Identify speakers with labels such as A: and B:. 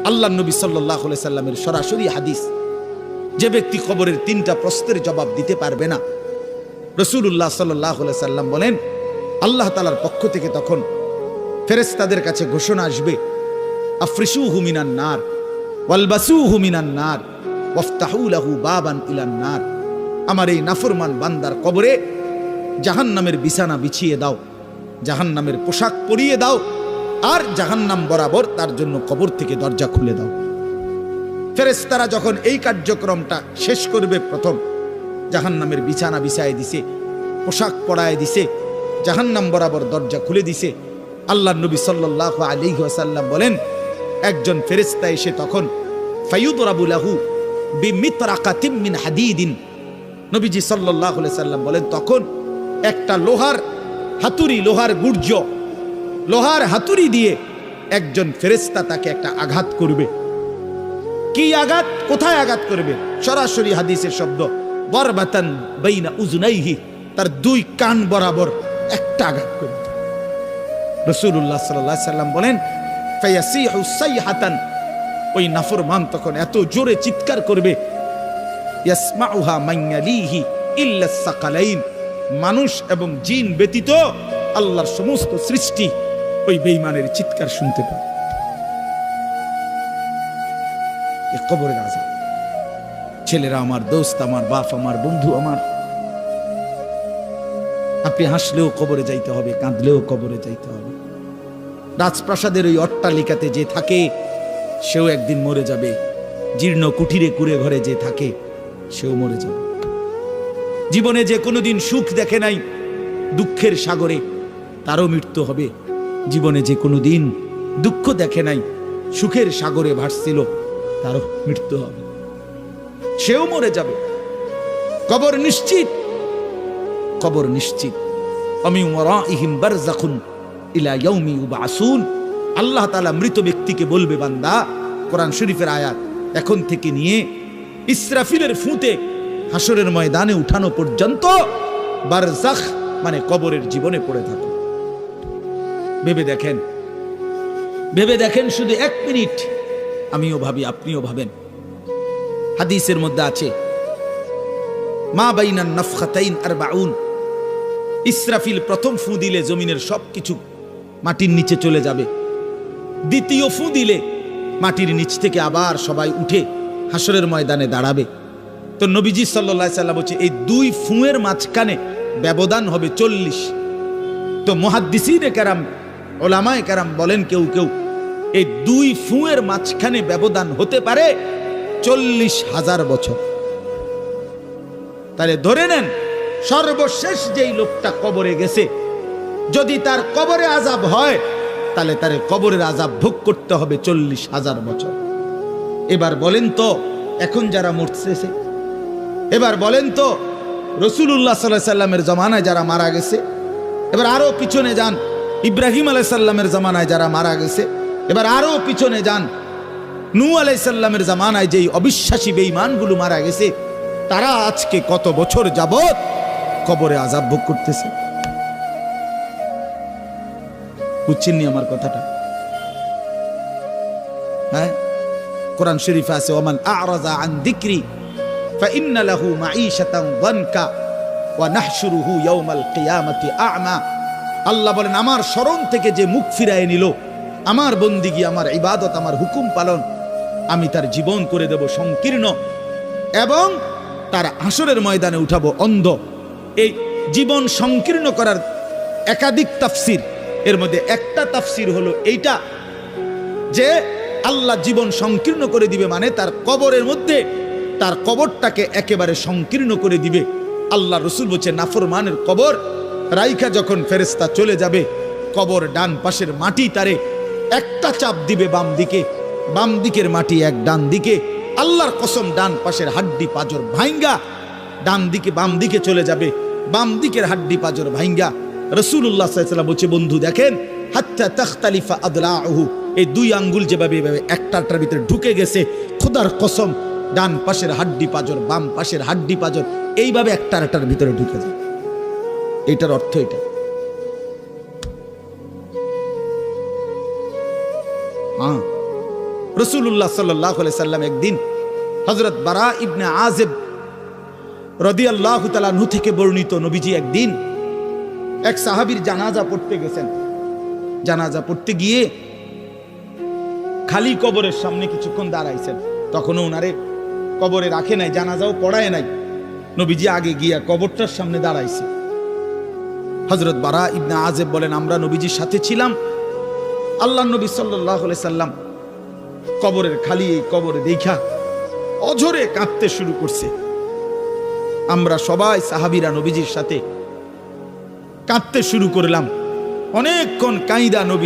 A: আল্লাহ নবী সাল্লাল্লাহু আলাইহি সাল্লামের সরাসরি হাদিস, যে ব্যক্তি কবরের 3টা প্রশ্নের জবাব দিতে পারবে না, রাসূলুল্লাহ সাল্লাল্লাহু আলাইহি সাল্লাম বলেন আল্লাহ তাআলার পক্ষ থেকে তখন ফেরেশতাদের কাছে ঘোষণা আসবে, আফরিশুহু মিনান নার ওয়ালবাসুহু মিনান নার ওয়াফতাহু লাহু বাবান ইলান নার। আমার এই নাফরমান বান্দার কবরে জাহান্নামের বিছানা বিছিয়ে দাও, জাহান্নামের পোশাক পরিয়ে দাও, আর জাহান্নাম বরাবর তার জন্য কবর থেকে দরজা খুলে দাও। ফেরেশতারা যখন এই কার্যক্রমটা শেষ করবে, প্রথম জাহান্নামের বিছানা বিছায় দিছে, পোশাক পরায় দিছে, জাহান্নাম বরাবর দরজা খুলে দিছে, আল্লাহর নবী সাল্লাল্লাহু আলাইহি ওয়াসাল্লাম বলেন একজন ফেরেশতা এসে তখন ফায়ুদরাবু লাহু বিমিতরাকাতিম মিন হাদিদিন, নবীজি সাল্লাল্লাহু আলাইহি সাল্লাম বলেন তখন একটা লোহার হাতুড়ি, লোহার গুর্জ, লোহার হাতুড়ি দিয়ে একজন ফেরেশতা তাকে একটা আঘাত করবে। কি আঘাত, কোথায় আঘাত করবে? সরাসরি হাদিসের শব্দ, দরবাতান বাইনা উযুনাইহি, তার 2 কান বরাবর একটা আঘাত করবে। রাসূলুল্লাহ সাল্লাল্লাহু আলাইহি সাল্লাম বলেন ফায়াসিহু সাইহাতান, ওই নাফরমান তখন এত জোরে চিৎকার করবে, ইয়াসমাউহা মান ইয়ালিহি ইল্লা সাকালাইন, মানুষ এবং জিন ব্যতীত আল্লাহর সমস্ত সৃষ্টি ওই বেঈমানের চিৎকার শুনতে পাবে। এই কবরের আযাব। ছেলেরা আমার, দোস্ত আমার, বাপ আমার, বন্ধু আমার, আপনি হাসলেও কবরে যাইতে হবে, কাঁদলেও কবরে যাইতে হবে। রাজপ্রাসাদের ওই অট্টালিকাতে যে থাকে সেও একদিন মরে যাবে, জীর্ণ কুঠিরে কুড়ে ঘরে যে থাকে সেও মরে যাবে। জীবনে যে কোনোদিন সুখ দেখে নাই দুঃখের সাগরে, তারও মৃত্যু হবে। জীবনে যে কোনোদিন দুঃখ দেখে নাই সুখের সাগরে ভাসছিল, তারও মৃত্যু হবে, সেও মরে যাবে। কবর নিশ্চিত, কবর নিশ্চিত। অমিন ওয়ারাইহিম বারযাখুন ইলা ইয়াউমি ইউবআসুন। আল্লাহ তাআলা মৃত ব্যক্তিকে বলবে, বান্দা, কোরআন শরীফের আয়াত, এখন থেকে নিয়ে ইসরাফিলের ফুঁতে হাসরের ময়দানে উঠানো পর্যন্ত বারজাখ মানে কবরের জীবনে পড়ে থাকো। ভেবে দেখেন, ভেবে দেখেন, শুধু 1 মিনিট আমিও ভাবি, আপনিও ভাবেন। হাদিসের মধ্যে আছে মা বাইনান নাফখাতাইন 40, ইসরাফিল প্রথম ফু দিলে জমিনের সবকিছু মাটির নিচে চলে যাবে, দ্বিতীয় ফু দিলে মাটির নিচ থেকে আবার সবাই উঠে হাসরের ময়দানে দাঁড়াবে। তো নবীজি সাল্লাল্লাহু আলাইহি সাল্লাম বলছে এই 2 ফুঁয়ের মাঝখানে ব্যবধান হবে 40। তো মুহাদ্দিসিনে কেরাম, ওলামায়ে কেরাম বলেন কেউ কেউ এই 2 ফুঁয়ের মাঝখানে ব্যবধান হতে পারে 40,000 বছর। তাহলে ধরে নেন সর্বশেষ যেই লোকটা কবরে গেছে, যদি তার কবরে আযাব হয় তাহলে তার কবরের আযাব ভোগ করতে হবে 40,000 বছর। এবার বলেন তো এখন যারা মরতেছে, এবার বলেন তো রাসূলুল্লাহ সাল্লাল্লাহু আলাইহি সাল্লামের জামানায় যারা মারা গেছে, এবার আরো পিছনে যান ইব্রাহিম আলাইহিস সালামের জামানায় যারা মারা গেছে, এবার আরো পিছনে যান নূহ আলাইহিস সালামের জামানায় যেই অবিশ্বাসী বেঈমানগুলো মারা গেছে, তারা আজকে কত বছর যাবত কবরে আযাব ভোগ করতেছে। বুঝছেননি আমার কথাটা? হ্যাঁ, কোরআন শরীফে আছে ওমান আ'রাযা আন যিকরি ফাইন্না লাহু মাঈশাতান যানকা ওয়া নাহশুরুহু ইয়াওমাল কিয়ামাতি আ'মা। আল্লাহ বলেন আমার স্মরণ থেকে যে মুখ ফিরায় নিল, আমার বন্দিগি, আমার ইবাদত, আমার হুকুম পালন, আমি তার জীবন করে দেব সংকীর্ণ এবং তার হাসরের ময়দানে উঠাবো অন্ধ। এই জীবন সংকীর্ণ করার একাধিক তাফসির, এর মধ্যে একটা তাফসির হলো এইটা যে আল্লাহ জীবন সংকীর্ণ করে দিবে, মানে তার কবরের মধ্যে তার কবরটাকে একেবারে সংকীর্ণ করে দিবে। আল্লাহ রাসূল বলছে নাফরমানের কবর রাইখা যখন ফেরেশতা চলে যাবে, কবর ডান পাশের মাটি তারে একটা চাপ দিবে বাম দিকে, বাম দিকের মাটি এক ডান দিকে, আল্লাহর কসম ডান পাশের হাড্ডি পাঁজর ভাঙ্গা ডান দিকে বাম দিকে চলে যাবে, বাম দিকের হাড্ডি পাঁজর ভাঙ্গা। রাসূলুল্লাহ সাল্লাল্লাহু আলাইহি ওয়াসাল্লাম বলছে বন্ধু দেখেন হাত্তা তাখতালিফা আদলাউহু, এই 2 আঙ্গুল যেভাবে একটার ভিতরে ঢুকে গেছে, খোদার কসম ডান পাশের হাড্ডি পাঁজর বাম পাশের হাড্ডি পাঁজর এইভাবে একটার ভিতরে ঢুকে যায়। এটার অর্থ এটা। হ্যাঁ, রাসূলুল্লাহ সাল্লাল্লাহু আলাইহি সাল্লাম একদিন হযরত বারা ইবনে আযিব রাদিয়াল্লাহু তাআলা আনহু থেকে বর্ণিত, নবীজি একদিন এক সাহাবীর জানাজা পড়তে গেছেন। জানাজা পড়তে গিয়ে খালি কবরের সামনে কিছুক্ষণ দাঁড়াইছেন। তখনও ওনারে কবরে রাখে নাই, জানাজাও পড়ায় নাই। নবীজি আগে গিয়া কবরটার সামনে দাঁড়াইছে। হযরত বারা ইবনে আযিব বলেন, আমরা নবীজির সাথে ছিলাম। আল্লাহর নবী সাল্লাল্লাহু আলাইহি সাল্লাম কবরের খালি এই কবরে দেখা অঝরে কাঁদতে শুরু করছে। আমরা সবাই সাহাবীরা নবীজির সাথে কাঁদতে শুরু করলাম। অনেকক্ষণ কাঁইদা নবী